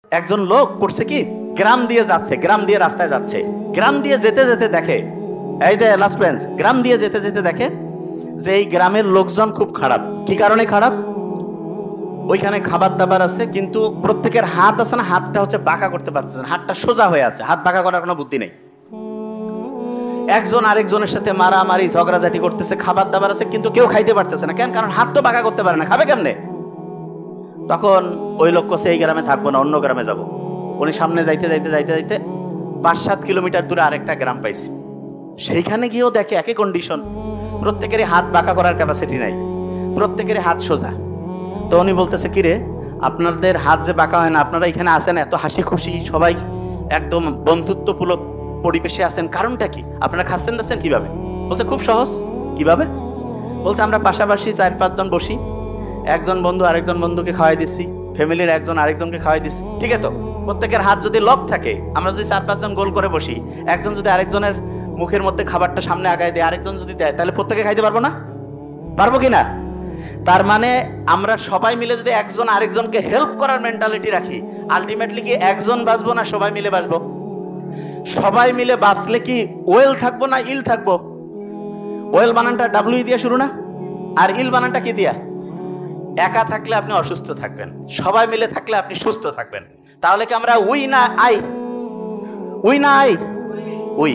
একজন লোক করছে কি, গ্রাম দিয়ে যাচ্ছে, গ্রাম দিয়ে রাস্তায় যাচ্ছে, গ্রাম দিয়ে যেতে যেতে দেখে, এই যে লাস্ট ফ্রেন্ডস, গ্রাম দিয়ে যেতে যেতে দেখে যে এই গ্রামের লোকজন খুব খারাপ। কি কারণে খারাপ? ওইখানে খাবার দাবার আছে, কিন্তু প্রত্যেকের হাত আছে না, হাতটা হচ্ছে বাঁকা করতে পারতেছে না, হাতটা সোজা হয়ে আছে, হাত বাঁকা করার কোনো বুদ্ধি নেই। একজন আরেকজনের সাথে মারামারি ঝগড়াঝাটি করতেছে, খাবার দাবার আছে কিন্তু কেউ খাইতে পারতেছে না। কেন? কারণ হাত তো বাঁকা করতে পারে না, খাবে কেমনে? তখন ওই লোক কছে এই গ্রামে থাকবো না, অন্য গ্রামে যাব। উনি সামনে যাইতে যাইতে যাইতে যাইতে 5-7 কিলোমিটার দূরে আরেকটা গ্রাম পাইছি। সেইখানে গিয়েও দেখে একই কন্ডিশন, প্রত্যেকেরই হাত বাঁকা করার ক্যাপাসিটি নাই, প্রত্যেকেরই হাত সোজা। তো উনি বলতেছে, কিরে আপনাদের হাত যে বাঁকা হয় না, আপনারা এখানে আসেন এত হাসি খুশি, সবাই একদম বন্ধুত্বমূলক পরিবেশে আছেন, কারণটা কি? আপনারা খাচ্ছেন দাচ্ছেন কিভাবে? বলছে খুব সহজ। কিভাবে? বলছে আমরা পাশাপাশি 4-5 জন বসি, একজন বন্ধু আরেকজন বন্ধুকে খাওয়াই দিচ্ছি, ফ্যামিলির একজন আরেকজনকে খাওয়াই দিচ্ছি, ঠিক আছে? তো প্রত্যেকের হাত যদি লক থাকে, আমরা যদি 4-5 জন গোল করে বসি, একজন যদি আরেকজনের মুখের মধ্যে খাবারটা সামনে আগায় দেয়, আরেকজন যদি দেয়, তাহলে প্রত্যেকে খাইতে পারবো না? পারবো কিনা? তার মানে আমরা সবাই মিলে যদি একজন আরেকজনকে হেল্প করার মেন্টালিটি রাখি, আলটিমেটলি কি একজন বাঁচবো না সবাই মিলে বাঁচবো? সবাই মিলে বাঁচলে কি ওয়েল থাকবো না ইল থাকবো? ওয়েল বানানটা ডাব্লিউ দিয়ে শুরু না, আর ইল বানানটা কি দিয়া? একা থাকলে আপনি অসুস্থ থাকবেন, সবাই মিলে থাকলে আপনি সুস্থ থাকবেন। তাহলে কি আমরা উই না আই? উই না আই? উই।